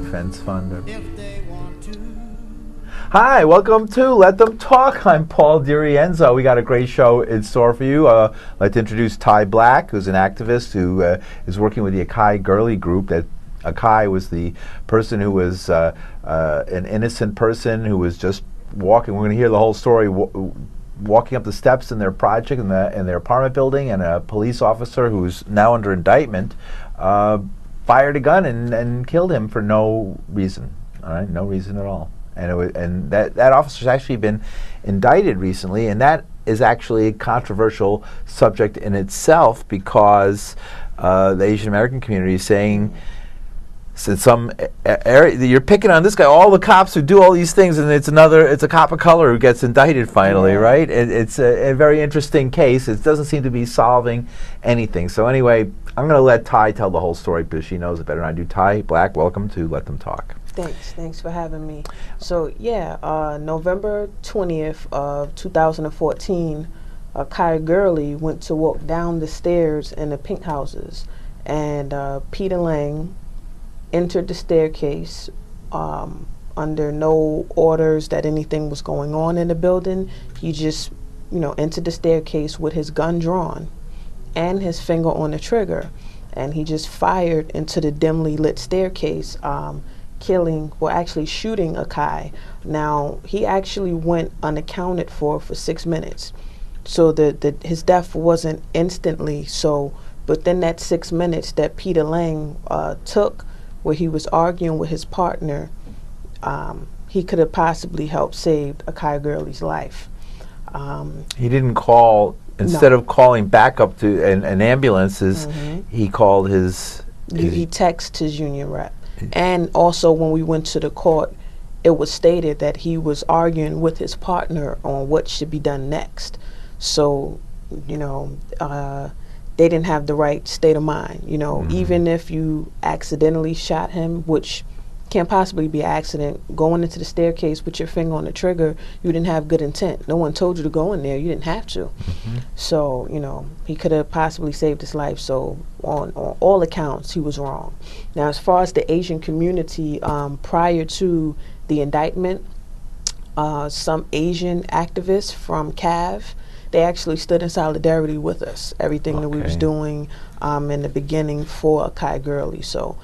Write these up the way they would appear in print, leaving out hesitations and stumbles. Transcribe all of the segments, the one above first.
defense fund. Hi, welcome to Let Them Talk. I'm Paul DiRienzo. We got a great show in store for you. I'd like to introduce Ty Black, who's an activist who is working with the Akai Gurley group. That Akai was the person who was an innocent person who was just walking. We're going to hear the whole story. Walking up the steps in their project in their apartment building, and a police officer who's now under indictment fired a gun and killed him for no reason. All right, no reason at all. And that officer's actually been indicted recently, and that is actually a controversial subject in itself because the Asian American community is saying, in some area, you're picking on this guy, all the cops who do all these things, and it's a cop of color who gets indicted finally, right? It's a very interesting case. It doesn't seem to be solving anything. So anyway, I'm going to let Ty tell the whole story because she knows it better than I do. Ty Black, welcome to Let Them Talk. Thanks for having me. So November 20th of 2014, Akai Gurley went to walk down the stairs in the pink houses, and Peter Liang entered the staircase under no orders that anything was going on in the building. He just, entered the staircase with his gun drawn and his finger on the trigger, and he just fired into the dimly lit staircase, shooting Akai. Now, he actually went unaccounted for 6 minutes. So his death wasn't instantly, but then that 6 minutes that Peter Liang took, where he was arguing with his partner, he could have possibly helped save Akai Gurley's life. He didn't call, instead of calling backup to an ambulance, he called his... He texted his union rep. And also when we went to the court, it was stated that he was arguing with his partner on what should be done next. So, they didn't have the right state of mind. Even if you accidentally shot him, which can't possibly be an accident, going into the staircase with your finger on the trigger, you didn't have good intent. No one told you to go in there. You didn't have to. So, he could have possibly saved his life. So on all accounts, he was wrong. Now, as far as the Asian community, prior to the indictment, some Asian activists from CAV, they actually stood in solidarity with us, everything that we was doing in the beginning for Akai Gurley. So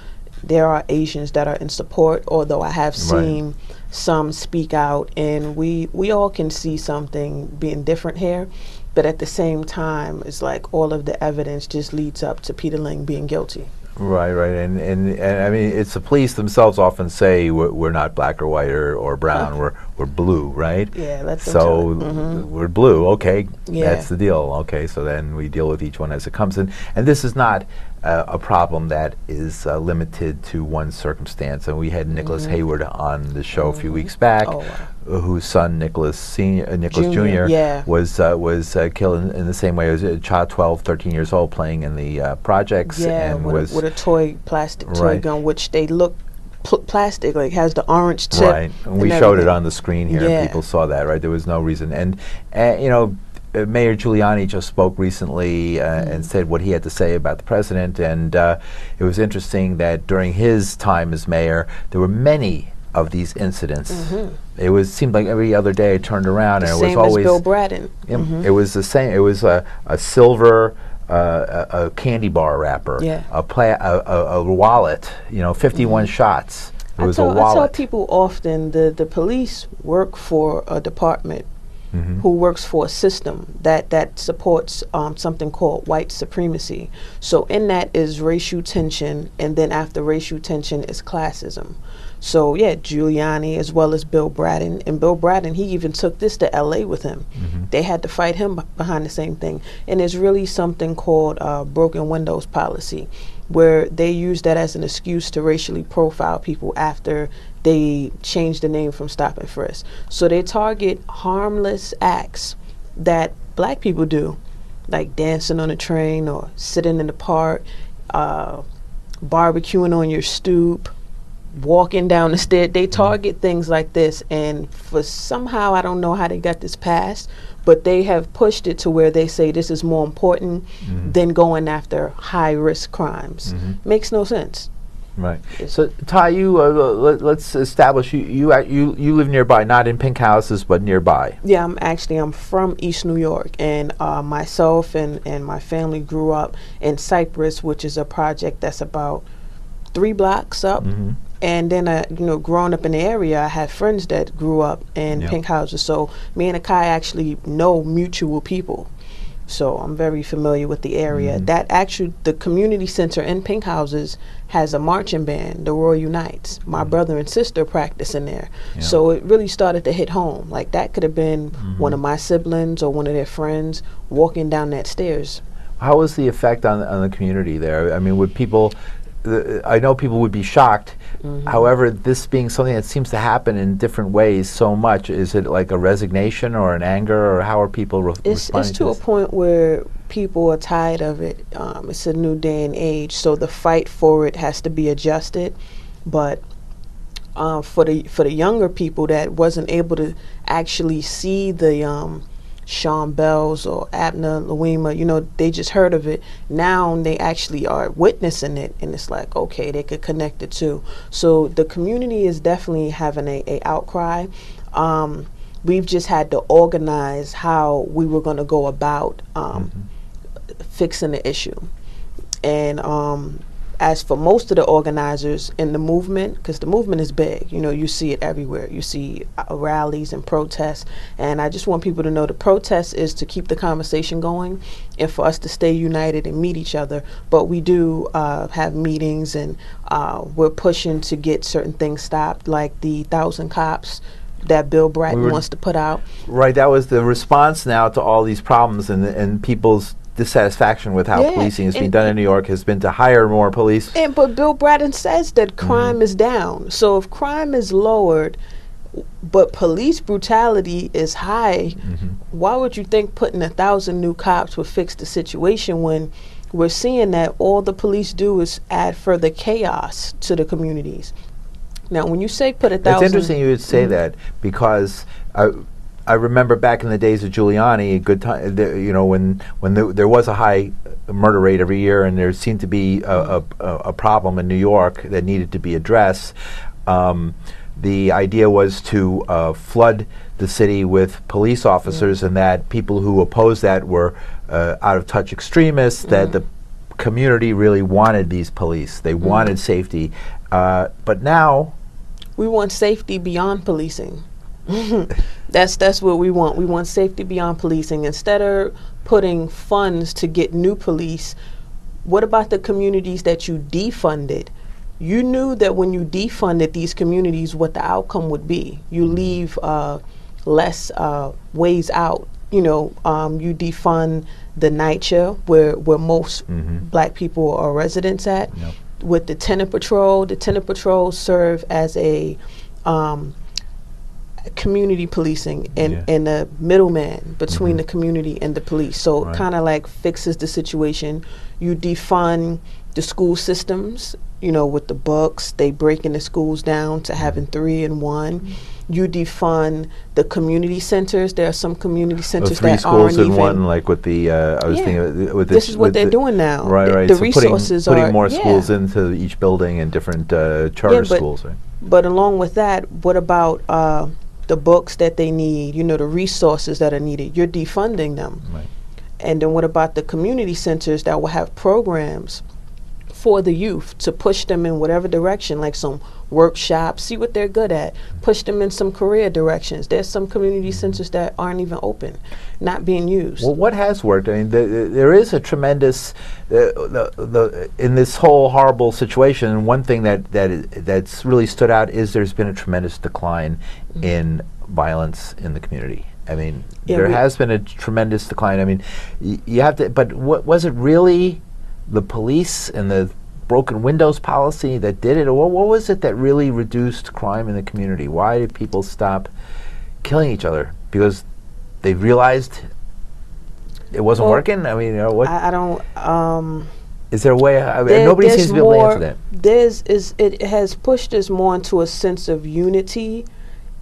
there are Asians that are in support, although I have seen some speak out, and we all can see something being different here. But at the same time, it's like all of the evidence just leads up to Peter Liang being guilty. Right, and I mean, it's the police themselves often say we're not black or white or brown, we're blue, right? Yeah, that's so we're blue. Okay, that's the deal. Okay, so then we deal with each one as it comes in, and this is not a problem that is limited to one circumstance. And we had Nicholas Hayward on the show a few weeks back, whose son Nicholas Jr. was killed in the same way as a child, 12, 13 years old, playing in the projects, and with a plastic toy gun, which they look plastic, like has the orange tip. Right, and we showed it on the screen here, and people saw that. Right, there was no reason, and Mayor Giuliani just spoke recently and said what he had to say about the president, and it was interesting that during his time as mayor, there were many of these incidents. It seemed like every other day I turned around, and it was always Bill Braden. It was the same. It was a silver a candy bar wrapper, a wallet. 51 shots. It was a wallet. I tell people often the police work for a department who works for a system that supports something called white supremacy. So in that is racial tension, and then after racial tension is classism. So Giuliani as well as Bill Braden, and Bill Braden, he even took this to LA with him. They had to fight him behind the same thing. And there's really something called broken windows policy, where they use that as an excuse to racially profile people after they change the name from stop and frisk. So they target harmless acts that black people do, like dancing on a train or sitting in the park, barbecuing on your stoop, walking down the stairs. They target things like this, and for somehow, I don't know how they got this passed, but they have pushed it to where they say this is more important than going after high risk crimes. Makes no sense. Right. So, Ty, you let's establish you live nearby, not in pink houses, but nearby. Yeah, I'm from East New York, and myself and my family grew up in Cypress, which is a project that's about 3 blocks up. Mm-hmm. And then, growing up in the area, I had friends that grew up in Yep. pink houses. So me and Akai actually know mutual people. So I'm very familiar with the area. Mm-hmm. The community center in pink houses has a marching band, the Royal Unites. My brother and sister practice in there. Yeah. So it really started to hit home. Like that could have been Mm-hmm. one of my siblings or one of their friends walking down that stairs. How was the effect on the community there? I mean, would people? I know people would be shocked. Mm-hmm. However, this being something that seems to happen in different ways so much, is it like a resignation or an anger, or how are people responding It's to a this? point where people are tired of it. It's a new day and age, so the fight for it has to be adjusted. But for the younger people that wasn't able to actually see the Sean Bells or Abner Louima, they just heard of it. Now they actually are witnessing it, and it's like, okay, they could connect it too. So the community is definitely having a outcry. We've just had to organize how we were going to go about fixing the issue. And as for most of the organizers in the movement, because the movement is big, you see it everywhere. You see rallies and protests. And I just want people to know the protest is to keep the conversation going and for us to stay united and meet each other. But we do have meetings, and we're pushing to get certain things stopped, like the 1,000 cops that Bill Bratton wants to put out. Right, that was the response now to all these problems and people's dissatisfaction with how policing is being done in New York has been to hire more police. But Bill Bratton says that crime is down. So if crime is lowered, but police brutality is high, why would you think putting 1,000 new cops would fix the situation when we're seeing that all the police do is add further chaos to the communities? Now, when you say put 1,000... It's interesting you would say that, because I remember back in the days of Giuliani, a good time, when there was a high murder rate every year, and there seemed to be a problem in New York that needed to be addressed. The idea was to flood the city with police officers, and that people who opposed that were out of touch extremists. That the community really wanted these police; they wanted safety. But now, we want safety beyond policing. That's what we want. We want safety beyond policing. Instead of putting funds to get new police, what about the communities that you defunded? You knew that when you defunded these communities, what the outcome would be. You leave less ways out. You defund the NYCHA, where most black people are residents at. Yep. With the tenant patrols serve as a community policing and a middleman between the community and the police. So it kind of like fixes the situation. You defund the school systems, with the books. They breaking the schools down to having 3 and 1. You defund the community centers. There are some community centers that aren't even... 3 schools in one, like with the, I was thinking with this is what they're doing now. Right. The so resources putting more schools into each building and different charter schools, right? But along with that, what about the books that they need, the resources that are needed? You're defunding them. Right. And then what about the community centers that will have programs for the youth to push them in whatever direction, like some workshops, see what they're good at, push them in some career directions. There's some community centers that aren't even open, not being used. Well, what has worked? I mean, there is a tremendous, in this whole horrible situation, one thing that's really stood out is there's been a tremendous decline in violence in the community. I mean, there has been a tremendous decline. I mean, you have to, but was it really the police and the broken windows policy that did it, or what was it that really reduced crime in the community? Why did people stop killing each other? Because they realized it wasn't working? I mean, what? I don't... is there a way? I mean, nobody seems to be able to answer that. It has pushed us more into a sense of unity,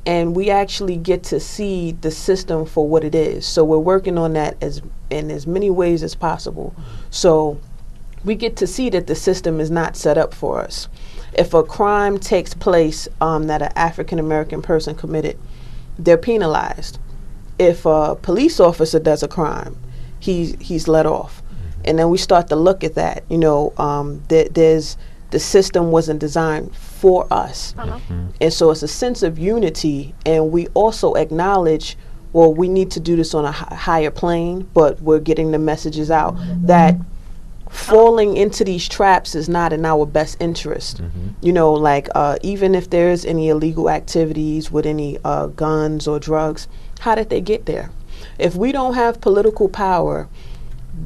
and we actually get to see the system for what it is. So we're working on that in as many ways as possible. So we get to see that the system is not set up for us. if a crime takes place that an African American person committed, they're penalized. If a police officer does a crime, he's let off. And then we start to look at that. You know, the system wasn't designed for us. And so it's a sense of unity, and we also acknowledge, well, we need to do this on a higher plane, but we're getting the messages out that falling into these traps is not in our best interest. You know, like even if there's any illegal activities with any guns or drugs, how did they get there? If we don't have political power,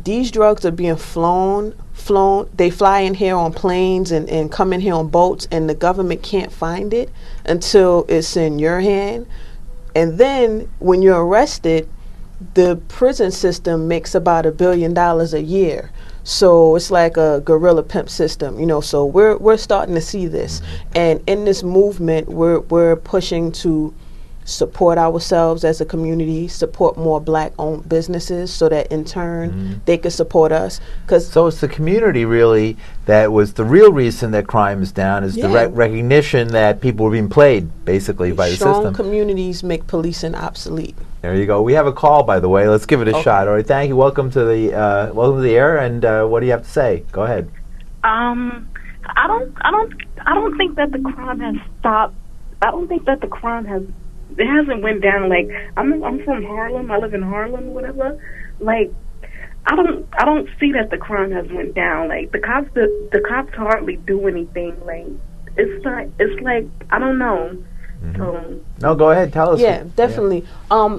these drugs are being flown. They fly in here on planes and come in here on boats, and the government can't find it until it's in your hand. And then when you're arrested, the prison system makes about $1 billion a year. So it's like a guerrilla pimp system, you know. So we're starting to see this, and in this movement, we're pushing to support ourselves as a community, support more Black-owned businesses, so that in turn they could support us. So it's the community really that was the real reason that crime is down, is the recognition that people were being played basically by the system. Strong communities make policing obsolete. There you go. We have a call, by the way. Let's give it a shot. All right, thank you. Welcome to the air. And what do you have to say? Go ahead. I don't think that the crime has stopped. I don't think that the crime hasn't went down. Like, I'm from Harlem. I live in Harlem, whatever. Like, I don't see that the crime has went down. Like, the cops hardly do anything. Like, it's like I don't know. So, no, go ahead. Tell us. Yeah, definitely.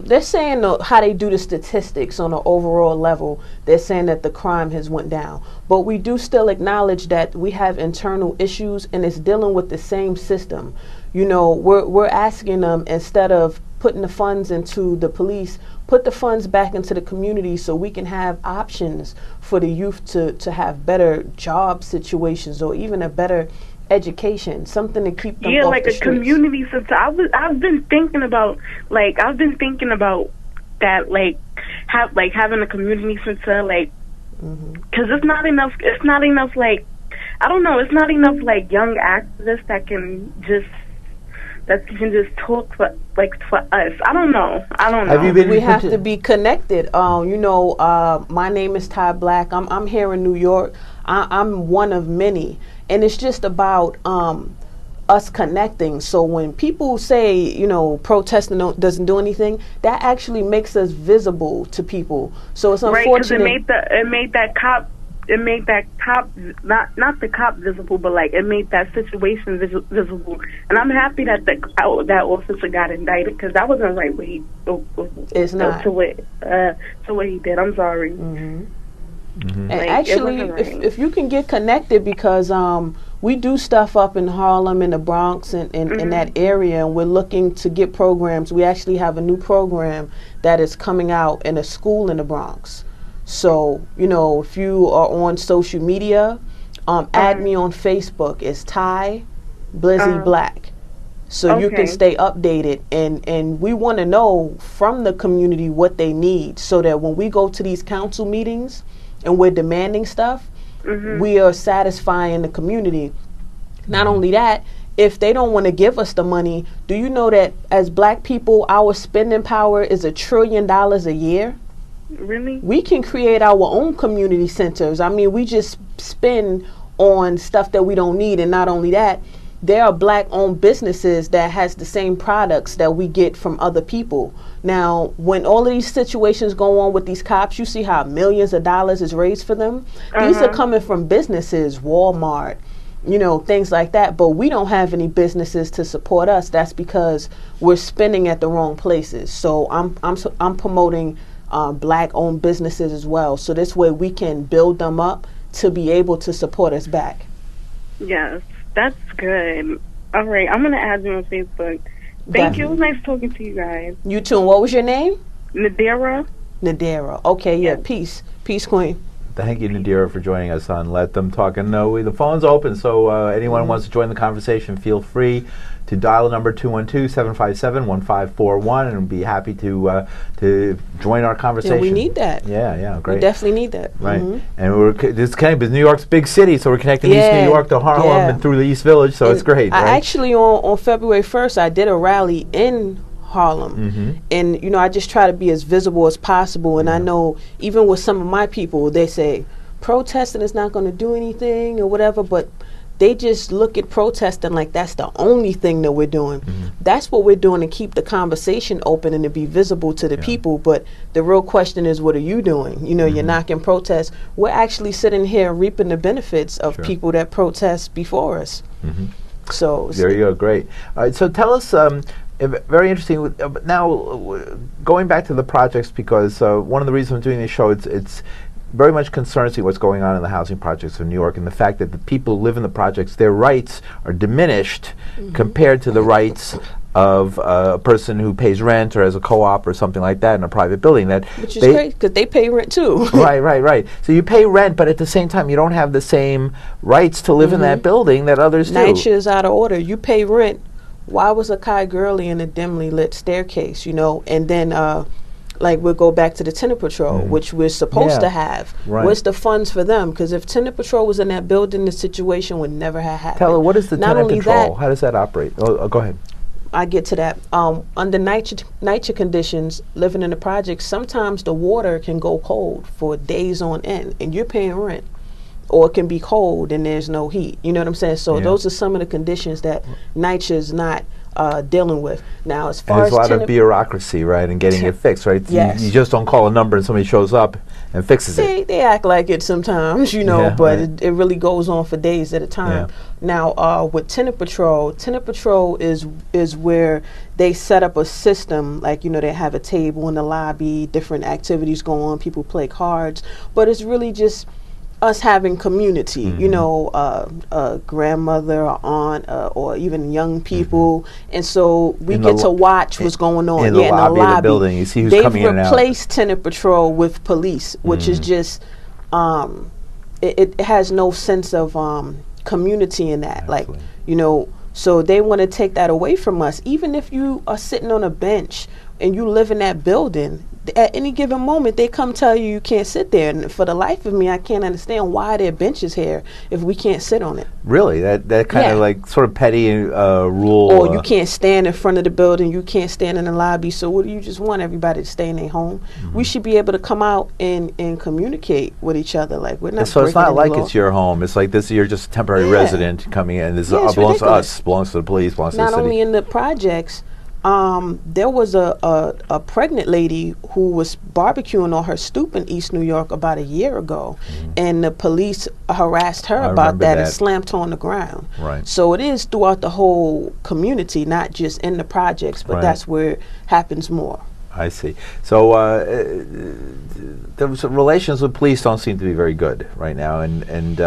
They're saying how they do the statistics on an overall level. They're saying that the crime has went down, but we do still acknowledge that we have internal issues, and it's dealing with the same system. You know, we're asking them, instead of putting the funds into the police, put the funds back into the community so we can have options for the youth to have better job situations, or even a better education, something to keep them off like the a streets. Community center. I've been thinking about that, like having a community center, like, because it's not enough, like, I don't know, it's not enough like young activists that can just talk for us. I don't know. We have to be connected. You know, my name is Ty Black. I'm here in New York. I'm one of many, and it's just about us connecting. So when people say, you know, protesting doesn't do anything, that actually makes us visible to people. So it's unfortunate. Right, because it made that cop, not the cop visible, but like it made that situation visible. And I'm happy that that officer got indicted, because that wasn't right what he. It's not to what he did. I'm sorry. And actually, if you can get connected, because we do stuff up in Harlem, in the Bronx, and in that area, and we're looking to get programs. We actually have a new program that is coming out in a school in the Bronx. So, you know, if you are on social media, add me on Facebook. It's Ty Blizzy Black. So you can stay updated, and we want to know from the community what they need, so that when we go to these council meetings and we're demanding stuff, we are satisfying the community. Not only that, if they don't want to give us the money, do you know that as Black people, our spending power is $1 trillion a year? Really? We can create our own community centers. I mean, we just spend on stuff that we don't need. And not only that, there are Black-owned businesses that has the same products that we get from other people. Now, when all of these situations go on with these cops, you see how millions of dollars is raised for them. These are coming from businesses, Walmart, you know, things like that. But we don't have any businesses to support us. That's because we're spending at the wrong places. So I'm promoting Black-owned businesses as well. So this way we can build them up to be able to support us back. Yes, that's good. All right, I'm going to add you on Facebook. Thank you. It was nice talking to you guys. You too. And what was your name? Nadira. Okay, yeah. Peace. Peace, Queen. Thank you, Nadira, for joining us on Let Them Talk. And the phone's open, so anyone wants to join the conversation, feel free to dial the number 212-757-1541, and we'll be happy to join our conversation. Yeah, we need that. Yeah, great. We definitely need that. Right. And this is connected with New York's big city, so we're connecting East New York to Harlem and through the East Village, so it's great. I actually, on February 1st, I did a rally in Harlem, and I just try to be as visible as possible. And I know even with some of my people, they say protesting is not going to do anything or whatever, but they just look at protesting like that's the only thing that we're doing. That's what we're doing to keep the conversation open and to be visible to the people. But the real question is, what are you doing? You're knocking protests. We're actually sitting here reaping the benefits of people that protest before us. So there you go. Great. All right. So tell us. Very interesting. Now, going back to the projects, because one of the reasons I'm doing this show, it's very much concerns me what's going on in the housing projects of New York, and the fact that the people who live in the projects, their rights are diminished compared to the rights of a person who pays rent or as a co-op or something like that in a private building. Which is great, because they pay rent too. Right. So you pay rent, but at the same time, you don't have the same rights to live in that building that others do. NYCHA is out of order. You pay rent. Why was Akai Gurley in a dimly lit staircase, And then, we'll go back to the tenant patrol, which we're supposed to have. Where's the funds for them? Because if tenant patrol was in that building, the situation would never have happened. Tell her, what is the Not tenant only patrol? that, how does that operate? Go ahead. I get to that. Under NYCHA conditions, living in the projects, sometimes the water can go cold for days on end, and you're paying rent. Or it can be cold and there's no heat. You know what I'm saying? So those are some of the conditions that NYCHA is not dealing with. Now, as far as there's a lot of bureaucracy, right, and getting it fixed, right? Yes. You just don't call a number and somebody shows up and fixes it. They act like it sometimes, but it really goes on for days at a time. Now, with tenant patrol is where they set up a system, they have a table in the lobby, different activities go on, people play cards, but it's really just us having community, a grandmother, or aunt, or even young people, and so we get to watch what's going on in the lobby of the building. You see who's coming in and out. They've replaced tenant patrol with police, which is just it has no sense of community in that. Absolutely. So they want to take that away from us. Even if you are sitting on a bench and you live in that building, at any given moment they come tell you can't sit there, and for the life of me I can't understand why there are benches here if we can't sit on it. Really? That kind of sort of petty rule. Or you can't stand in front of the building, you can't stand in the lobby, so what do you just want everybody to stay in their home? We should be able to come out and communicate with each other. We're not. So it's not like law. it's your home. It's like this. You're just a temporary resident coming in. This belongs to us. Belongs to the police. Belongs to the city. Not only in the projects. There was a pregnant lady who was barbecuing on her stoop in East New York about a year ago, and the police harassed her about that and slammed her on the ground. Right. So it is throughout the whole community, not just in the projects, but that's where it happens more. I see. So the relations with police don't seem to be very good right now, and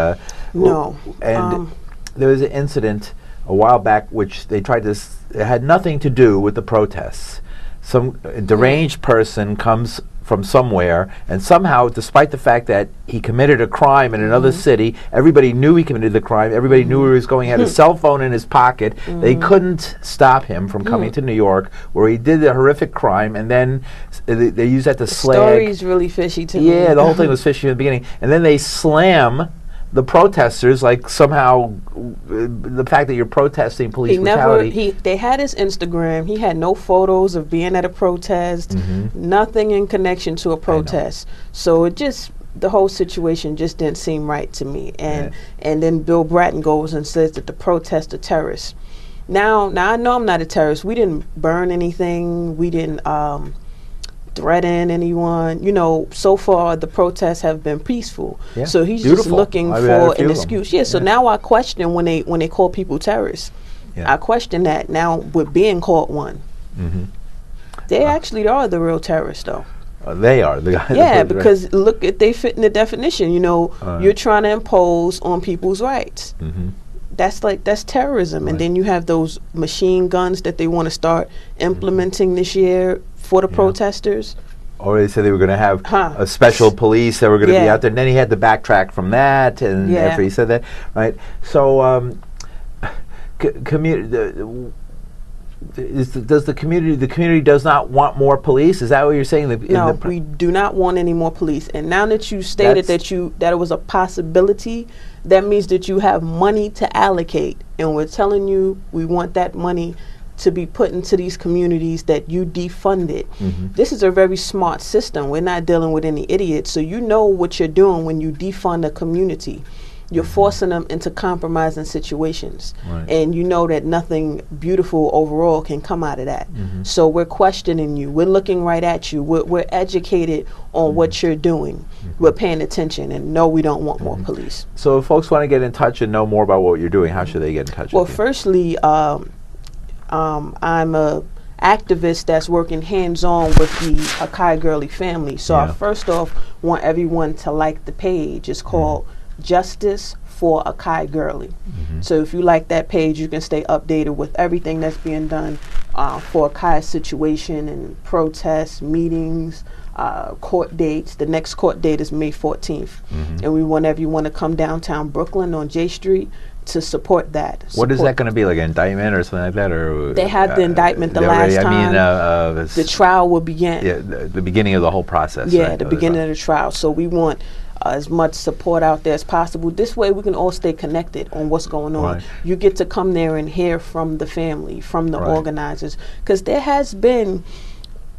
no. There was an incident a while back which they tried to. It had nothing to do with the protests. Some deranged person comes from somewhere, and somehow, despite the fact that he committed a crime in another city, everybody knew he committed the crime, everybody knew where he was going, he had a cell phone in his pocket, they couldn't stop him from coming to New York, where he did a horrific crime, and then they used that to slag. The story's really fishy to me. Yeah, the whole thing was fishy in the beginning. And then they slam the protesters, somehow the fact that you're protesting police brutality. They had his Instagram. He had no photos of being at a protest, nothing in connection to a protest. So the whole situation just didn't seem right to me. And then Bill Bratton goes and says that the protests are terrorists. Now I know I'm not a terrorist. We didn't burn anything. We didn't threaten anyone. So far the protests have been peaceful. Yeah. So he's just looking for an excuse. So now I question when they call people terrorists. I question that now with being called one. They actually are the real terrorists, though. They are the guys. Yeah, because look, they fit in the definition. You're trying to impose on people's rights. That's terrorism. And then you have those machine guns that they want to start implementing this year for the protesters. Or they said they were going to have a special police that were going to be out there, and then he had to backtrack from that, and after he said that, right? So, does the community does not want more police? Is that what you're saying? No, we do not want any more police. And now that you stated that it was a possibility, that means that you have money to allocate, and we're telling you we want that money to be put into these communities that you defunded. This is a very smart system. We're not dealing with any idiots. So you know what you're doing when you defund a community. You're forcing them into compromising situations. And you know that nothing beautiful overall can come out of that. So we're questioning you. We're looking right at you. We're educated on what you're doing. We're paying attention, and no, we don't want more police. So if folks want to get in touch and know more about what you're doing, how should they get in touch with you? Well, firstly, I'm a activist that's working hands-on with the Akai Gurley family. So I first off want everyone to like the page. It's called Justice for Akai Gurley. So if you like that page, you can stay updated with everything that's being done for Akai's situation and protests, meetings, court dates. The next court date is May 14th. And we want everyone to come downtown Brooklyn on J Street to support that. What is that going to be, like an indictment or something like that? Or they had the indictment the last time. The trial will begin. Yeah, the beginning of the whole process. Yeah, right? the beginning of the trial. So we want as much support out there as possible. This way we can all stay connected on what's going on. You get to come there and hear from the family, from the organizers, because there has been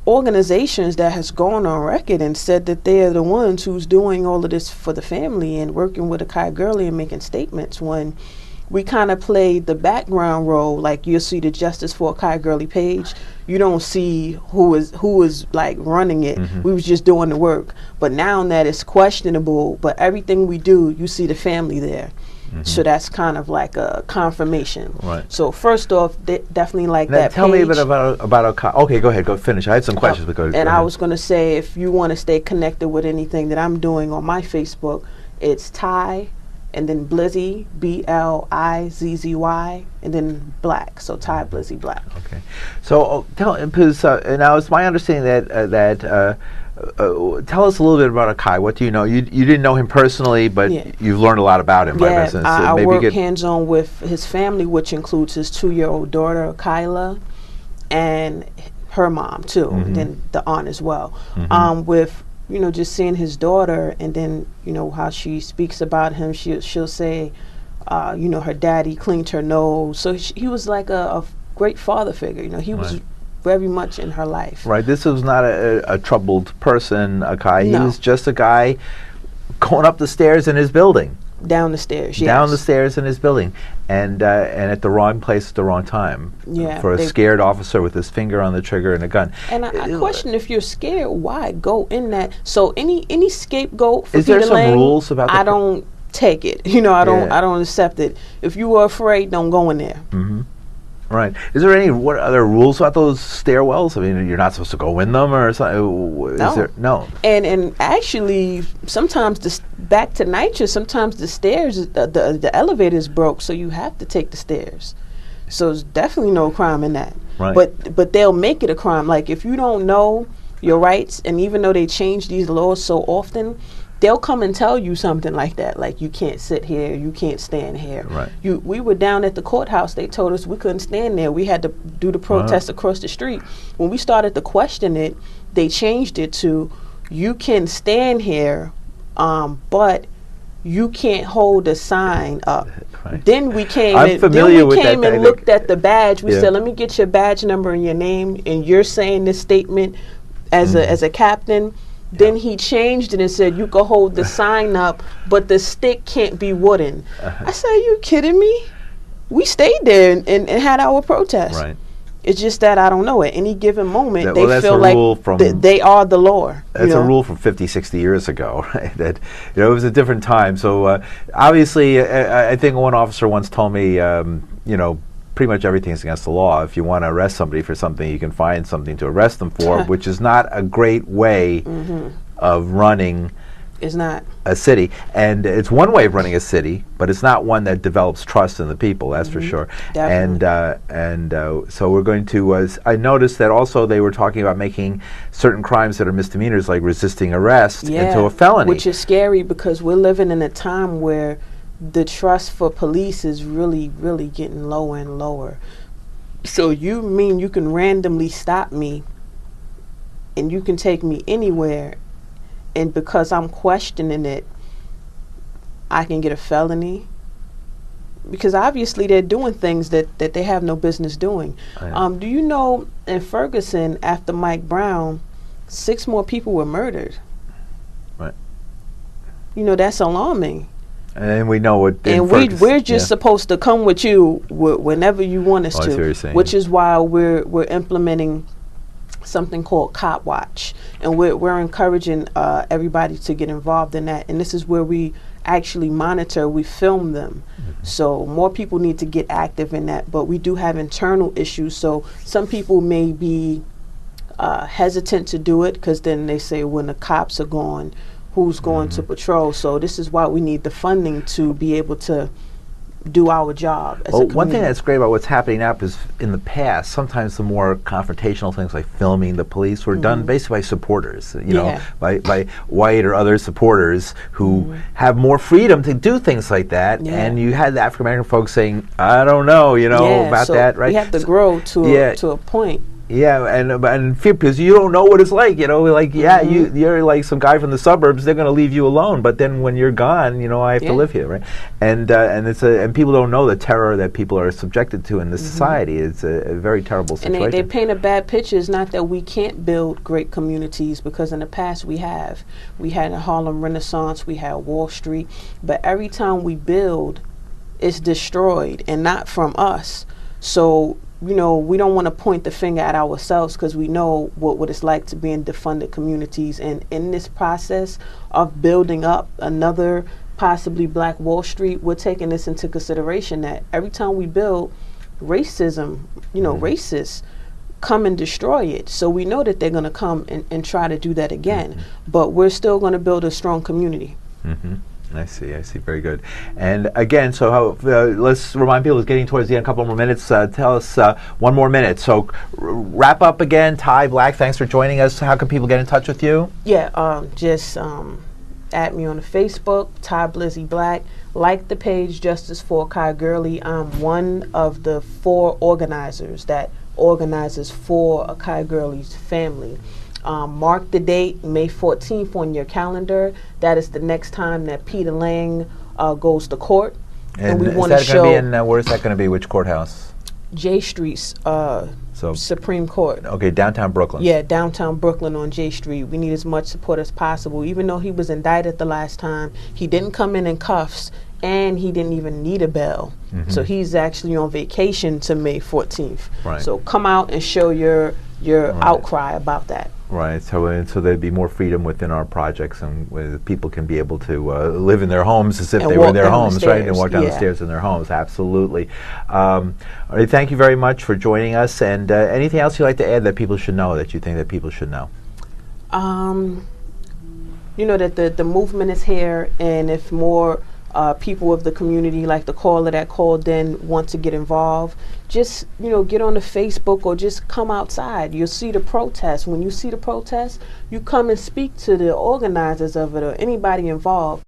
organizations that has gone on record and said that they are the ones who's doing all of this for the family and working with Akai Gurley and making statements, when we kind of played the background role. Like you'll see the Justice for Akai Gurley page, you don't see who is like running it. We was just doing the work. But now that it's questionable, but everything we do, you see the family there. So that's kind of like a confirmation. So first off, definitely like that Tell page. me a bit about Akai. Okay, go ahead, go finish. I had some questions. But go I was going to say, if you want to stay connected with anything that I'm doing on my Facebook, it's Ty and then Blizzy, Blizzy, and then Black. So Ty Blizzy Black. Okay. So because now it's my understanding that tell us a little bit about Akai. What do you know? You didn't know him personally, but you've learned a lot about him. Yeah, I work hands-on with his family, which includes his 2-year-old daughter, Kyla, and her mom, too, and then the aunt as well. With, just seeing his daughter, and then, how she speaks about him, she'll say, her daddy cleaned her nose. So he was like a great father figure. He was very much in her life. Right. This was not a troubled person, Akai. He was just a guy going up the stairs in his building. Down the stairs, Down the stairs in his building. And at the wrong place at the wrong time. For a scared officer with his finger on the trigger and a gun. And I question, if you're scared, why go in that? So any scapegoat for Is Peter there some Liang, rules about I don't take it. I don't accept it. If you were afraid, don't go in there. Right. Is there what other rules about those stairwells? I mean, you're not supposed to go in them or something? No. And actually, sometimes back to NYCHA, sometimes the stairs, the elevator's broke, so you have to take the stairs. So there's definitely no crime in that. Right. But they'll make it a crime. Like if you don't know your rights, and even though they change these laws so often, they'll come and tell you something like that, like you can't sit here, you can't stand here. Right. We were down at the courthouse, they told us we couldn't stand there. We had to do the protest across the street. When we started to question it, they changed it to, you can stand here, but you can't hold a sign up. Then we came and looked at the badge. We said, let me get your badge number and your name, and you're saying this statement as a captain. Then he changed it and said, you can hold the sign up, but the stick can't be wooden. I said, are you kidding me? We stayed there and had our protest. Right. It's just that, I don't know, at any given moment, they feel like they are the law. That's a rule from 50, 60 years ago, right? That, it was a different time. So obviously, I think one officer once told me, pretty much everything is against the law. If you want to arrest somebody for something, you can find something to arrest them for, which is not a great way of running It's not a city, and it's one way of running a city, but it's not one that develops trust in the people. That's for sure. Definitely. So we're going to. I noticed that also they were talking about making certain crimes that are misdemeanors, like resisting arrest, into a felony, which is scary because we're living in a time where the trust for police is really, really getting lower and lower. So you mean you can randomly stop me, and you can take me anywhere, and because I'm questioning it, I can get a felony? Because obviously they're doing things that they have no business doing. Do you know in Ferguson, after Mike Brown, 6 more people were murdered? Right. You know, that's alarming. And we know what. And we're just supposed to come with you whenever you want us to, which is why we're implementing something called Cop Watch, and we're encouraging everybody to get involved in that. And this is where we actually monitor, we film them. So more people need to get active in that, but we do have internal issues. So some people may be hesitant to do it because then they say, when the cops are gone, who's going to patrol? So this is why we need the funding to be able to do our job as a community. One thing that's great about what's happening now is in the past, sometimes the more confrontational things like filming the police were done basically by supporters, you know, by white or other supporters who have more freedom to do things like that. And you had the African American folks saying, I don't know, you know, about that, right? We have to grow to a point. Yeah, and fear, because you don't know what it's like, you know, like, you're like some guy from the suburbs, they're going to leave you alone, but then when you're gone, you know, I have to live here, right? And people don't know the terror that people are subjected to in this society. It's a very terrible situation. And they paint a bad picture. It's not that we can't build great communities, because in the past we have. We had a Harlem Renaissance, we had Wall Street, but every time we build, it's destroyed, and not from us. So, you know, we don't want to point the finger at ourselves, because we know what it's like to be in defunded communities. And in this process of building up another possibly Black Wall Street, we're taking this into consideration, that every time we build, racism, you know, racists come and destroy it. So we know that they're going to come and try to do that again. But we're still going to build a strong community. I see. Very good. And again, so let's remind people, it's getting towards the end, a couple more minutes. Tell us 1 more minute. So wrap up again. Ty Black, thanks for joining us. How can people get in touch with you? Yeah, just add me on the Facebook, Ty Blizzy Black. Like the page Justice for Akai Gurley. I'm one of the 4 organizers that organizes for Akai Gurley's family. Mark the date, May 14th, on your calendar. That is the next time that Peter Liang goes to court. And we want to show. Where is that going to be? Which courthouse? J Street's Supreme Court. Okay, downtown Brooklyn. Yeah, downtown Brooklyn on J Street. We need as much support as possible. Even though he was indicted the last time, he didn't come in cuffs, and he didn't even need a bail. So he's actually on vacation to May 14th. Right. So come out and show your outcry about that. Right, so there'd be more freedom within our projects, and where people can be able to live in their homes as if they were in their homes, right? And walk down the stairs in their homes, absolutely. All right, thank you very much for joining us, and anything else you'd like to add that people should know, that you think that people should know? You know, that the movement is here, and if more people of the community, like the caller that called in, want to get involved, just, you know, get on the Facebook or just come outside. You'll see the protest. When you see the protest, you come and speak to the organizers of it or anybody involved.